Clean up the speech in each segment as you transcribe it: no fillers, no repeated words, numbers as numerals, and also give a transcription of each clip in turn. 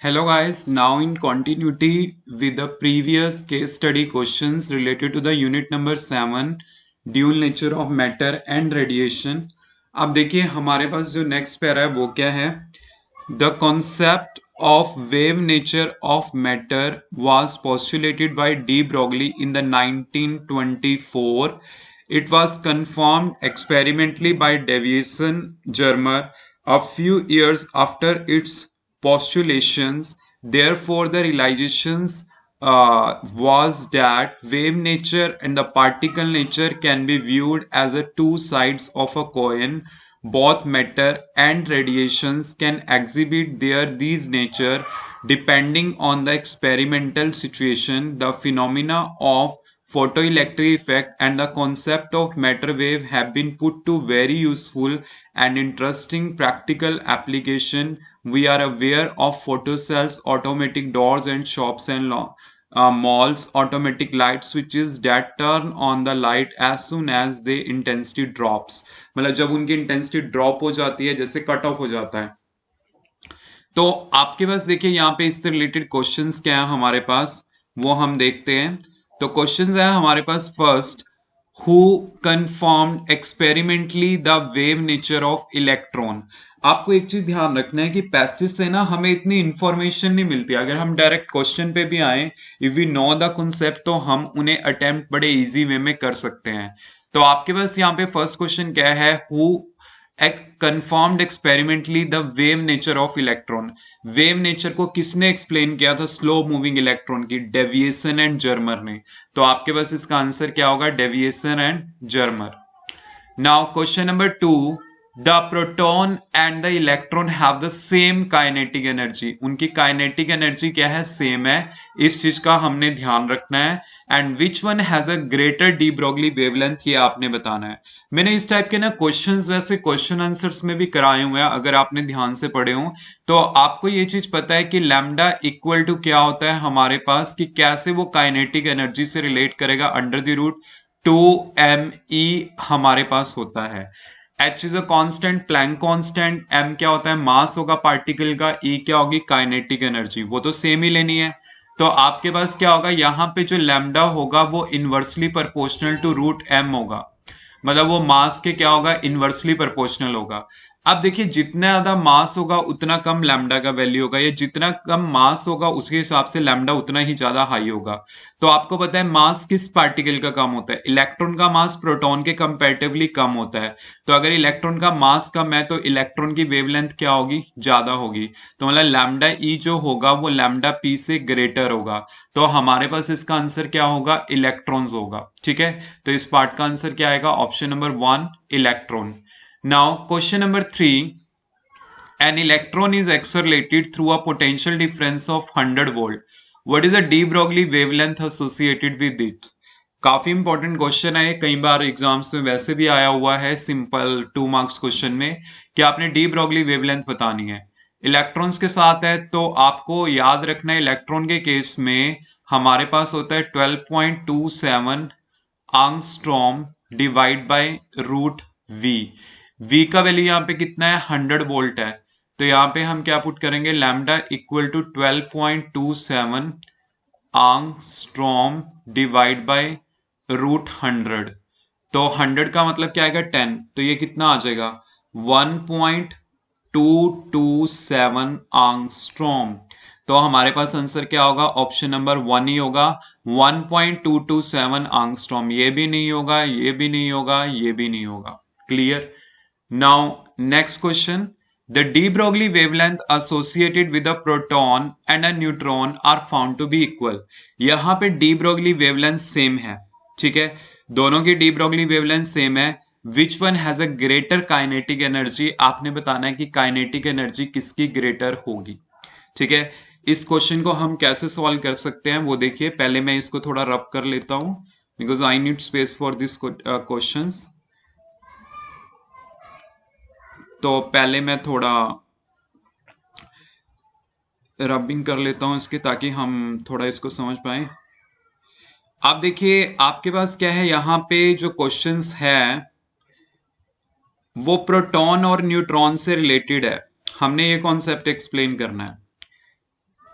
Hello guys, now in continuity with the previous case study questions related to the unit number 7 dual nature of matter and radiation. अब देखिए हमारे पास जो next para है वो क्या है. The concept of wave nature of matter was postulated by de Broglie in the 1924. It was confirmed experimentally by Davison Germer a few years after its postulations. Therefore, the realizations was that wave nature and the particle nature can be viewed as a two sides of a coin. Both matter and radiations can exhibit their these nature depending on the experimental situation. The phenomena of photoelectric effect and the concept of matter wave have been put to very useful and interesting practical application. We are aware of photocells, automatic doors and shops and malls, automatic light switches that turn on the light as soon as the intensity drops. मतलब जब उनकी intensity drop हो जाती है, जैसे cut off हो जाता है. तो आपके पास देखिए यहाँ पे इससे रिलेटेड क्वेश्चंस क्या है हमारे पास, वो हम देखते हैं. तो क्वेश्चंस है हमारे पास first, who confirmed experimentally the wave nature of electron. आपको एक चीज ध्यान रखना है कि पैसेज से ना हमें इतनी इंफॉर्मेशन नहीं मिलती. अगर हम डायरेक्ट क्वेश्चन पे भी आए, if we know the concept, तो हम उन्हें अटेम्प्ट बड़े इजी वे में कर सकते हैं. तो आपके पास यहाँ पे फर्स्ट क्वेश्चन क्या है, who confirmed experimentally the wave nature of electron. Wave nature को किसने एक्सप्लेन किया था स्लो मूविंग इलेक्ट्रॉन की? डेविएशन एंड जर्मर ने. तो आपके पास इसका आंसर क्या होगा? Deviation and Germer. Now question number 2, the proton and the electron have the same kinetic energy. उनकी काइनेटिक एनर्जी क्या है? सेम है. इस चीज का हमने ध्यान रखना है. And which one has a greater de Broglie wavelength, ये आपने बताना है. मैंने इस टाइप के ना क्वेश्चंस वैसे क्वेश्चन आंसर्स में भी कराए हुए हैं, अगर आपने ध्यान से पढ़े हो तो आपको ये चीज पता है कि लैम्डा इक्वल टू क्या होता है हमारे पास, कि कैसे वो काइनेटिक एनर्जी से रिलेट करेगा. अंडर द रूट 2me हमारे पास होता है. H is a constant, Planck constant. M क्या होता है? मास होगा पार्टिकल का. E क्या होगी? Kinetic energy. वो तो सेम ही लेनी है. तो आपके पास क्या होगा, यहाँ पे जो लैम्डा होगा वो inversely proportional to root m होगा. मतलब वो मास के क्या होगा? इनवर्सली प्रोपोर्शनल होगा. अब देखिए जितना ज्यादा मास होगा उतना कम लैम्डा का वैल्यू होगा, या जितना कम मास होगा उसके हिसाब से लैम्डा उतना ही ज्यादा हाई होगा. तो आपको पता है मास किस पार्टिकल का कम होता है? इलेक्ट्रॉन का मास प्रोटॉन के कंपैरेटिवली कम होता है. तो अगर इलेक्ट्रॉन का मास कम है तो इलेक्ट्रॉन की वेवलेंथ क्या होगी? ज्यादा होगी. तो मतलब लैम्डा ई जो होगा वो लैम्डा पी से ग्रेटर होगा. तो हमारे पास इसका आंसर क्या होगा? इलेक्ट्रॉन्स होगा. ठीक है, तो इस पार्ट का आंसर क्या आएगा? Option number 1, electron. Now question number 3, an electron is accelerated through a potential difference of 100 volt. What is the de Broglie wavelength associated with it? काफी इंपॉर्टेंट क्वेश्चन है, कई बार एग्जाम्स में वैसे भी आया हुआ है सिंपल 2 मार्क्स क्वेश्चन में, कि आपने डी ब्रोगली वेवलेंथ बतानी है. इलेक्ट्रॉन्स के साथ है तो आपको याद रखना है इलेक्ट्रॉन के केस में हमारे पास होता है 12.27 angstrom divide by root v. V का वैल्यू यहाँ पे कितना है? 100 वोल्ट है. तो यहाँ पे हम क्या पुट करेंगे? Lambda equal to 12.27 angstrom divide by root 100. तो 100 का मतलब क्या आएगा? 10. तो ये कितना आ जाएगा? 1.227 आंगस्ट्रॉम. तो हमारे पास आंसर क्या होगा? ऑप्शन नंबर 1 ही होगा. 1.227 आंगस्ट्रॉम. ये भी नहीं होगा, ये भी नहीं होगा, ये भी नहीं होगा. Clear? Now, next question. The de Broglie wavelength associated with a proton and a neutron are found to be equal. यहाँ पे de Broglie wavelength same है. ठीक है, दोनों की de Broglie wavelength same है. Which one has a greater kinetic energy? आपने बताना है कि kinetic energy किसकी greater होगी. ठीक है, इस क्वेश्चन को हम कैसे सॉल्व कर सकते हैं वो देखिए. पहले मैं इसको थोड़ा रब कर लेता हूं because I need space for this questions. तो पहले मैं थोड़ा रबिंग कर लेता हूं इसके, ताकि हम थोड़ा इसको समझ पाए. आप देखिए आपके पास क्या है, यहाँ पे जो क्वेश्चंस है वो प्रोटॉन और न्यूट्रॉन से रिलेटेड है. हमने ये कॉन्सेप्ट एक्सप्लेन करना है.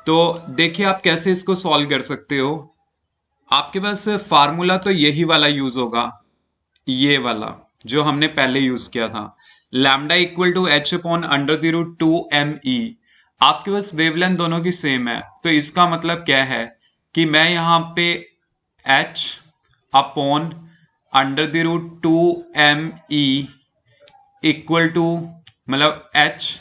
तो देखिए आप कैसे इसको सॉल्व कर सकते हो। आपके पास फार्मूला तो यही वाला यूज होगा, ये वाला जो हमने पहले यूज किया था, lambda equal to h upon under the root 2 ME। आपके पास वेवलेंथ दोनों की सेम है, तो इसका मतलब क्या है कि मैं यहाँ पे h upon under the root 2 ME equal to, मतलब h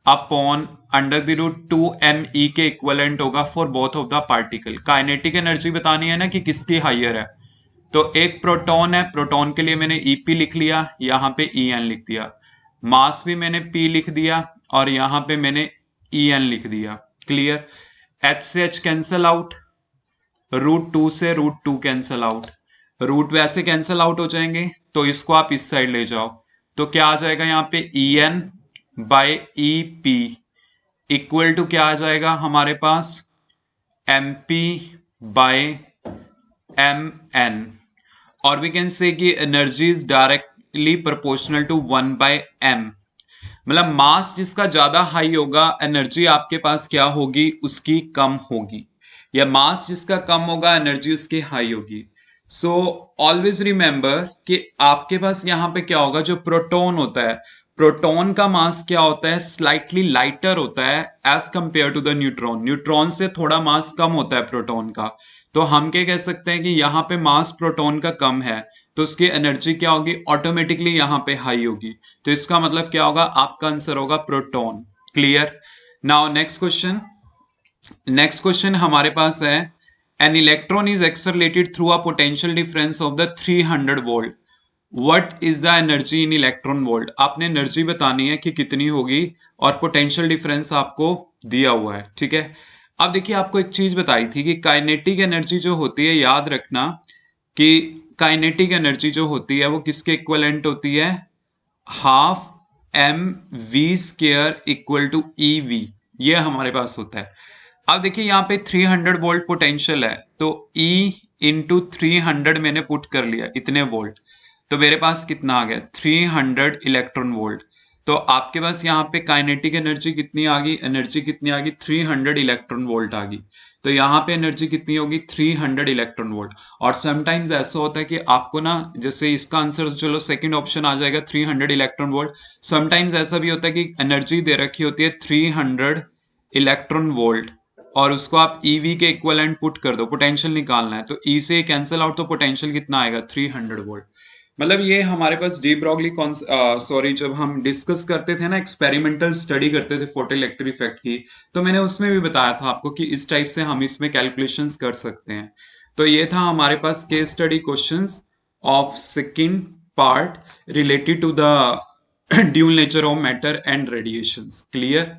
upon under the root 2 ME के इक्वलेंट होगा for both of the particle. Kinetic energy बतानी है ना कि किसकी हाइयर है, तो एक प्रोटॉन है, प्रोटॉन के लिए मैंने EP लिख लिया, यहाँ पे EN लिख दिया। मास भी मैंने P लिख दिया और यहाँ पे मैंने EN लिख दिया। क्लियर। H से H कैंसल आउट, रूट 2 से रूट 2 कैंसल आउट, रूट वैसे कैंसल आउट हो जाएंगे, तो इसको आप इस साइड ले जाओ, तो क्या आ जाएगा यहाँ पे EN by EP equal to क्या आ जाएगा हमारे पास MP बाय MN। और we can say that energy is directly proportional to 1/m। मतलब मास जिसका ज्यादा हाई होगा, एनर्जी आपके पास क्या होगी, उसकी कम होगी, या मास जिसका कम होगा, एनर्जी उसकी हाई होगी। सो ऑलवेज रिमेंबर कि आपके पास यहाँ पे क्या होगा, जो प्रोटॉन होता है, प्रोटॉन का मास क्या होता है, स्लाइटली लाइटर होता है as compare to the neutron. Neutron से थोड़ा मास कम होता है प्रोटॉन का, तो हम क्या कह सकते हैं कि यहाँ पे मास प्रोटॉन का कम है, तो उसकी एनर्जी क्या होगी, ऑटोमेटिकली यहाँ पे हाई होगी। तो इसका मतलब क्या होगा, आपका आंसर होगा proton. Clear. Now next question. Next question हमारे पास है, an electron is accelerated through a potential difference of the 300 volt, what is the energy in electron volt. आपने एनर्जी बतानी है कि कितनी होगी, और पोटेंशियल डिफरेंस आपको दिया हुआ है। ठीक है। अब देखिए आपको एक चीज बताई थी कि काइनेटिक एनर्जी जो होती है, याद रखना कि काइनेटिक एनर्जी जो होती है वो किसके इक्वलेंट होती है, half mv² equal to EV, ये हमारे पास होता है। अब देखिए यहाँ पे 300 वोल्ट पोटेंशियल है, तो E इंटू 300 मैंने पुट कर लिया, इतने वोल्ट, तो मेरे पास कितना आ गया, 300 इलेक्ट्रॉन वोल्ट। तो आपके पास यहाँ पे काइनेटिक एनर्जी कितनी आ गई, एनर्जी कितनी आ गई, 300 इलेक्ट्रॉन वोल्ट आ गई। तो यहाँ पे एनर्जी कितनी होगी, 300 इलेक्ट्रॉन वोल्ट। और समटाइम्स ऐसा होता है कि आपको ना, जैसे इसका आंसर तो चलो सेकंड ऑप्शन आ जाएगा 300 इलेक्ट्रॉन वोल्ट। समटाइम्स ऐसा भी होता है कि एनर्जी दे रखी होती है 300 इलेक्ट्रॉन वोल्ट, और उसको आप EV के इक्वलेंट पुट कर दो, पोटेंशियल निकालना है, तो E से कैंसिल आउट, तो पोटेंशियल कितना आएगा, 300 वोल्ट। मतलब ये हमारे पास डी ब्रॉगली सॉरी, जब हम डिस्कस करते थे ना, एक्सपेरिमेंटल स्टडी करते थे फोटोइलेक्ट्रिक इफेक्ट की, तो मैंने उसमें भी बताया था आपको कि इस टाइप से हम इसमें कैलकुलेशंस कर सकते हैं। तो ये था हमारे पास case study questions of second part related to the dual nature of matter and radiations. Clear.